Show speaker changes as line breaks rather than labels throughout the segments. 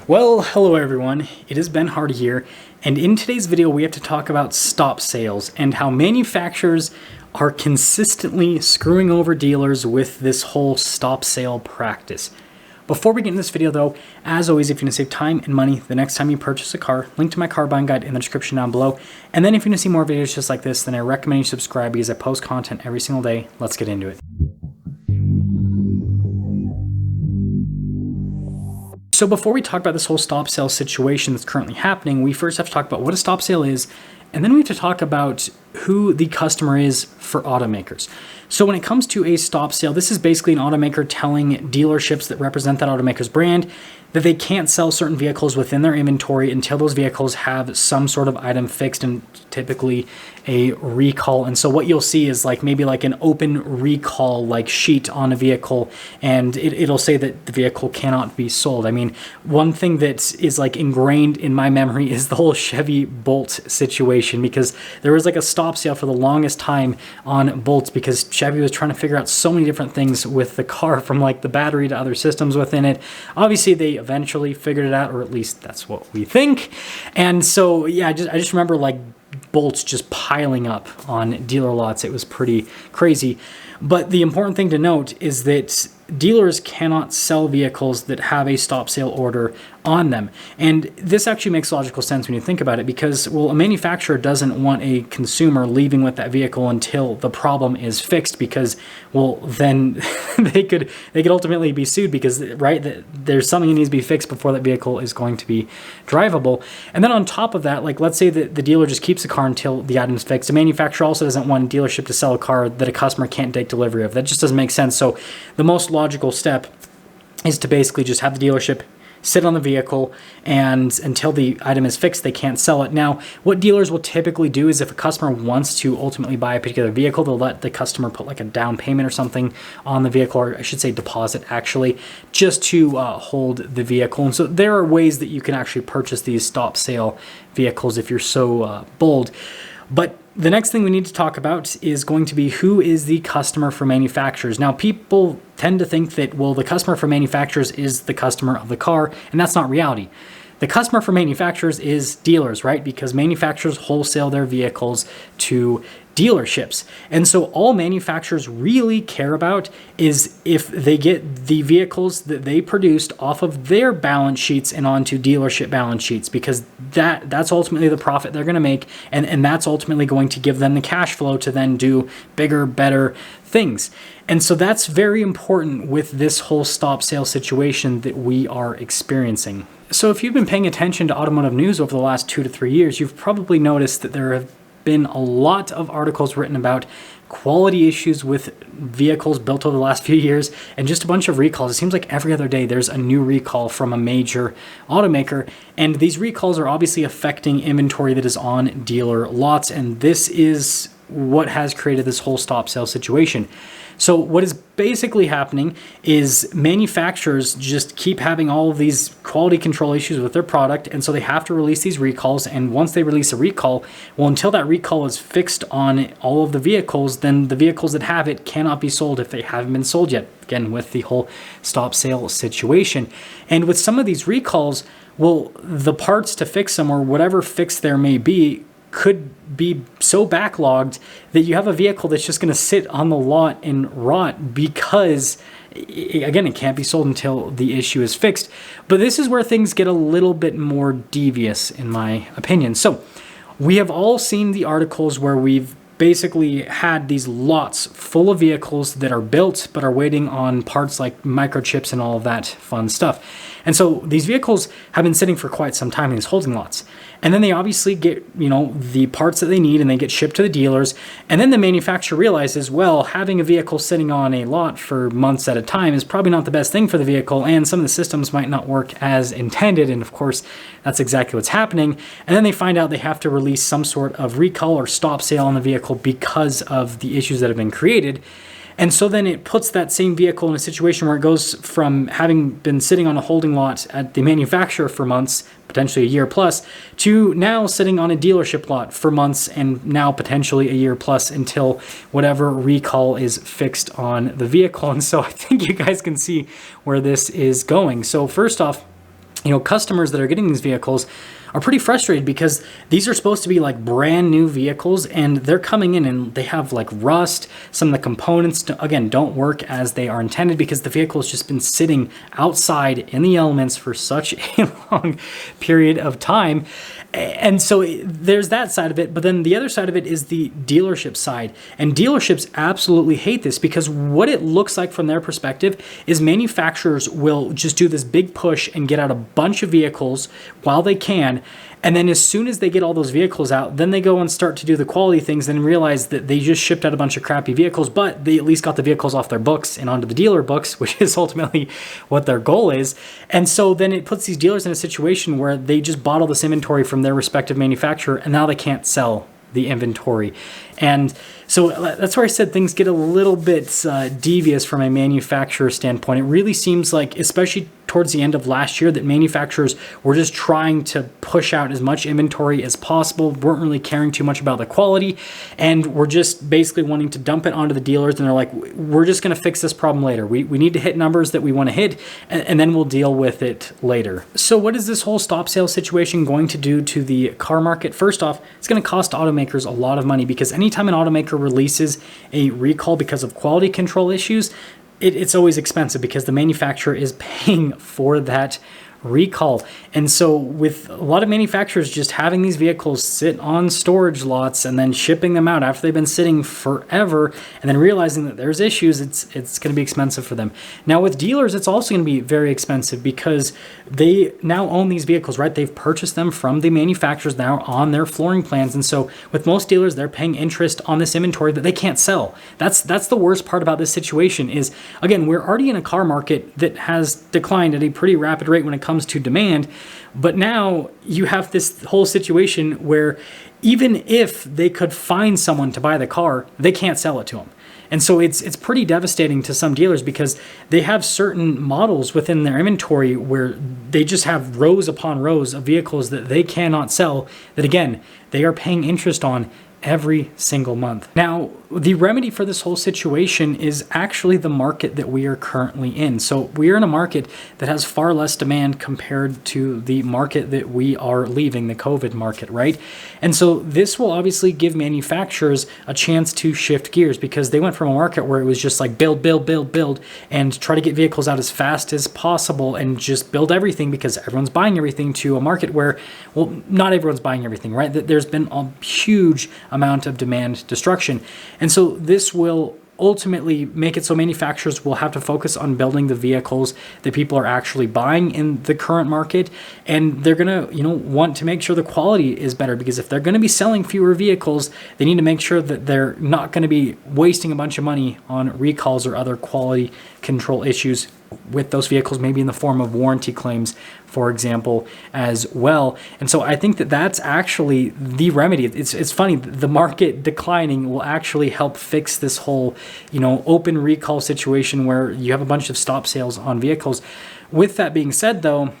Well, hello everyone, it is Ben Hardy here, and in today's video we have to talk about stop sales and how manufacturers are consistently screwing over dealers with this whole stop sale practice. Before we get into this video though, as always, if you want to save time and money the next time you purchase a car, link to my car buying guide in the description down below. And then if you want to see more videos just like this, then I recommend you subscribe because I post content every single day. Let's get into it. So before we talk about this whole stop sale situation that's currently happening, we first have to talk about what a stop sale is, and then we have to talk about who the customer is for automakers. So when it comes to a stop sale, this is basically an automaker telling dealerships that represent that automaker's brand that they can't sell certain vehicles within their inventory until those vehicles have some sort of item fixed, and typically a recall. And so what you'll see is maybe an open recall sheet on a vehicle, and it'll say that the vehicle cannot be sold. I mean, one thing that is ingrained in my memory is the whole Chevy Bolt situation, because there was a stop sale for the longest time on Bolts because Chevy was trying to figure out so many different things with the car, from the battery to other systems within it. Obviously they eventually figured it out, or at least that's what we think. And so yeah, I just remember Bolts just piling up on dealer lots. It was pretty crazy. But the important thing to note is that dealers cannot sell vehicles that have a stop sale order on them. And this actually makes logical sense when you think about it, because, well, a manufacturer doesn't want a consumer leaving with that vehicle until the problem is fixed, because, well, then they could ultimately be sued because, right, there's something that needs to be fixed before that vehicle is going to be drivable. And then on top of that, let's say that the dealer just keeps the car until the item is fixed. A manufacturer also doesn't want a dealership to sell a car that a customer can't take delivery of. That just doesn't make sense. So the most logical step is to basically just have the dealership sit on the vehicle, and until the item is fixed, they can't sell it. Now, what dealers will typically do is if a customer wants to ultimately buy a particular vehicle, they'll let the customer put a down payment or something on the vehicle, or I should say deposit actually, just to hold the vehicle. And so there are ways that you can actually purchase these stop sale vehicles if you're so bold. But the next thing we need to talk about is going to be who is the customer for manufacturers. Now, people tend to think that, well, the customer for manufacturers is the customer of the car, and that's not reality. The customer for manufacturers is dealers, right? Because manufacturers wholesale their vehicles to dealerships. And so all manufacturers really care about is if they get the vehicles that they produced off of their balance sheets and onto dealership balance sheets, because that's ultimately the profit they're going to make, and that's ultimately going to give them the cash flow to then do bigger, better things. And so that's very important with this whole stop sale situation that we are experiencing. So if you've been paying attention to automotive news over the last 2 to 3 years, you've probably noticed that there have been a lot of articles written about quality issues with vehicles built over the last few years, and just a bunch of recalls. It seems like every other day there's a new recall from a major automaker, and these recalls are obviously affecting inventory that is on dealer lots, and this is what has created this whole stop sale situation. So what is basically happening is manufacturers just keep having all of these quality control issues with their product, and so they have to release these recalls. And once they release a recall, well, until that recall is fixed on all of the vehicles, then the vehicles that have it cannot be sold if they haven't been sold yet. Again, with the whole stop sale situation. And with some of these recalls, well, the parts to fix them, or whatever fix there may be, could be so backlogged that you have a vehicle that's just going to sit on the lot and rot because, again, it can't be sold until the issue is fixed. But this is where things get a little bit more devious, in my opinion. So we have all seen the articles where we've basically had these lots full of vehicles that are built but are waiting on parts like microchips and all of that fun stuff. And so these vehicles have been sitting for quite some time in these holding lots. And then they obviously get, the parts that they need, and they get shipped to the dealers. And then the manufacturer realizes, well, having a vehicle sitting on a lot for months at a time is probably not the best thing for the vehicle, and some of the systems might not work as intended. And of course, that's exactly what's happening. And then they find out they have to release some sort of recall or stop sale on the vehicle because of the issues that have been created. And so then it puts that same vehicle in a situation where it goes from having been sitting on a holding lot at the manufacturer for months, potentially a year plus, to now sitting on a dealership lot for months, and now potentially a year plus until whatever recall is fixed on the vehicle. And so I think you guys can see where this is going. So first off, customers that are getting these vehicles are pretty frustrated because these are supposed to be like brand new vehicles, and they're coming in and they have like rust. Some of the components, again, don't work as they are intended because the vehicle has just been sitting outside in the elements for such a long period of time. And so there's that side of it. But then the other side of it is the dealership side. And dealerships absolutely hate this because what it looks like from their perspective is manufacturers will just do this big push and get out a bunch of vehicles while they can. And then as soon as they get all those vehicles out, then they go and start to do the quality things and realize that they just shipped out a bunch of crappy vehicles, but they at least got the vehicles off their books and onto the dealer books, which is ultimately what their goal is. And so then it puts these dealers in a situation where they just bought all this inventory from their respective manufacturer, and now they can't sell the inventory. And so that's where I said things get a little bit devious from a manufacturer standpoint. It really seems like, especially towards the end of last year, that manufacturers were just trying to push out as much inventory as possible, weren't really caring too much about the quality, and were just basically wanting to dump it onto the dealers. And they're like, we're just going to fix this problem later. We need to hit numbers that we want to hit, and then we'll deal with it later. So what is this whole stop sale situation going to do to the car market? First off, it's going to cost automakers a lot of money, because anytime an automaker releases a recall because of quality control issues, it's always expensive because the manufacturer is paying for that recall. And so with a lot of manufacturers just having these vehicles sit on storage lots and then shipping them out after they've been sitting forever, and then realizing that there's issues, it's going to be expensive for them. Now with dealers, it's also going to be very expensive because they now own these vehicles, right? They've purchased them from the manufacturers now on their flooring plans. And so with most dealers, they're paying interest on this inventory that they can't sell. That's the worst part about this situation is, again, we're already in a car market that has declined at a pretty rapid rate when it comes to demand. But now you have this whole situation where even if they could find someone to buy the car, they can't sell it to them. And so it's pretty devastating to some dealers because they have certain models within their inventory where they just have rows upon rows of vehicles that they cannot sell, that again, they are paying interest on every single month. Now, the remedy for this whole situation is actually the market that we are currently in. So we are in a market that has far less demand compared to the market that we are leaving, the COVID market, right? And so this will obviously give manufacturers a chance to shift gears because they went from a market where it was just like build, and try to get vehicles out as fast as possible and just build everything because everyone's buying everything, to a market where, well, not everyone's buying everything, right? There's been a huge amount of demand destruction. And so this will ultimately make it so manufacturers will have to focus on building the vehicles that people are actually buying in the current market. And they're going to, want to make sure the quality is better, because if they're going to be selling fewer vehicles, they need to make sure that they're not going to be wasting a bunch of money on recalls or other quality control issues with those vehicles, maybe in the form of warranty claims, for example, as well. And so I think that that's actually the remedy. It's funny, the market declining will actually help fix this whole, open recall situation where you have a bunch of stop sales on vehicles. With that being said, though,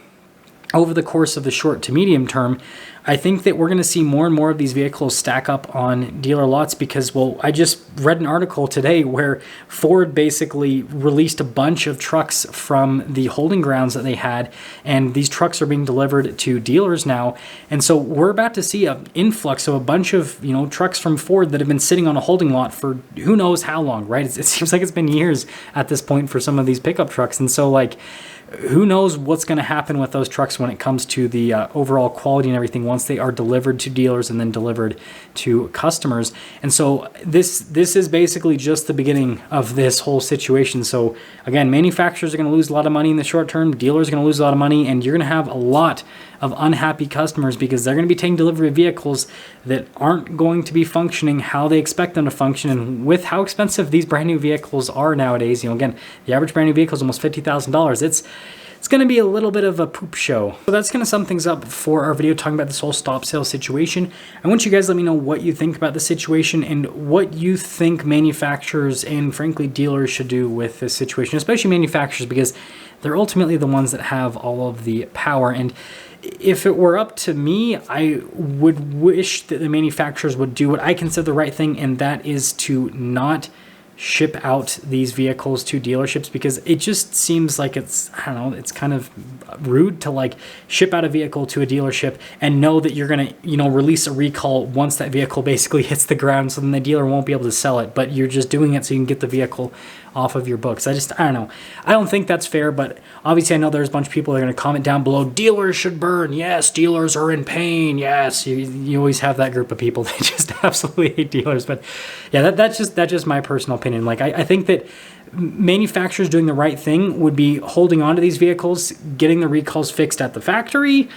over the course of the short to medium term, I think that we're going to see more and more of these vehicles stack up on dealer lots because, well, I just read an article today where Ford basically released a bunch of trucks from the holding grounds that they had, and these trucks are being delivered to dealers now. And so we're about to see an influx of a bunch of, trucks from Ford that have been sitting on a holding lot for who knows how long, right? It seems like it's been years at this point for some of these pickup trucks. And so, who knows what's going to happen with those trucks when it comes to the overall quality and everything once they are delivered to dealers and then delivered to customers. And so this is basically just the beginning of this whole situation. So again, manufacturers are going to lose a lot of money in the short term, dealers are going to lose a lot of money, and you're going to have a lot of unhappy customers because they're going to be taking delivery of vehicles that aren't going to be functioning how they expect them to function. And with how expensive these brand new vehicles are nowadays, again, the average brand new vehicle is almost $50,000. It's going to be a little bit of a poop show. So that's going to sum things up for our video talking about this whole stop sale situation. I want you guys to let me know what you think about the situation and what you think manufacturers and frankly dealers should do with this situation, especially manufacturers, because they're ultimately the ones that have all of the power. And if it were up to me, I would wish that the manufacturers would do what I consider the right thing, and that is to not ship out these vehicles to dealerships, because it just seems like it's, I don't know, it's kind of rude to like ship out a vehicle to a dealership and know that you're going to, you know, release a recall once that vehicle basically hits the ground, so then the dealer won't be able to sell it, but you're just doing it so you can get the vehicle off of your books. I don't know. I don't think that's fair, but obviously I know there's a bunch of people that are going to comment down below, dealers should burn. Yes, dealers are in pain. Yes, you always have that group of people that just absolutely hate dealers. But yeah, that's just my personal opinion. Like I think that manufacturers doing the right thing would be holding on to these vehicles, getting the recalls fixed at the factory,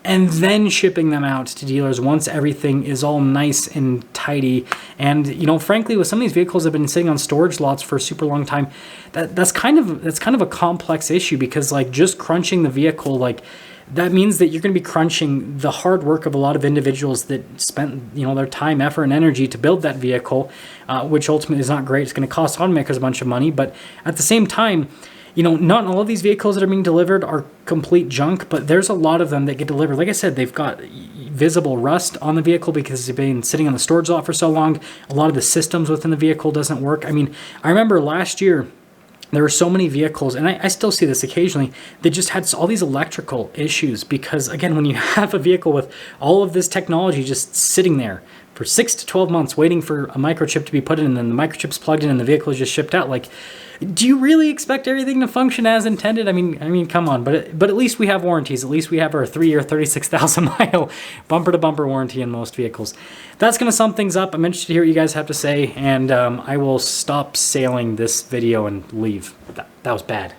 and then shipping them out to dealers once everything is all nice and tidy. And, you know, frankly, with some of these vehicles that have been sitting on storage lots for a super long time, that's kind of a complex issue, because like just crunching the vehicle, like that means that you're going to be crunching the hard work of a lot of individuals that spent, you know, their time, effort, and energy to build that vehicle, which ultimately is not great. It's going to cost automakers a bunch of money, but at the same time, you know, not all of these vehicles that are being delivered are complete junk, but there's a lot of them that get delivered. Like I said, they've got visible rust on the vehicle because they've been sitting on the storage lot for so long. A lot of the systems within the vehicle doesn't work. I mean, I remember last year, there were so many vehicles, and I still see this occasionally, that just had all these electrical issues because, again, when you have a vehicle with all of this technology just sitting there for 6 to 12 months waiting for a microchip to be put in, and then the microchip's plugged in and the vehicle is just shipped out, like, do you really expect everything to function as intended? I mean, come on. But at least we have warranties. At least we have our 3-year, 36,000-mile bumper-to-bumper warranty in most vehicles. That's going to sum things up. I'm interested to hear what you guys have to say, and I will stop sailing this video and leave. That was bad.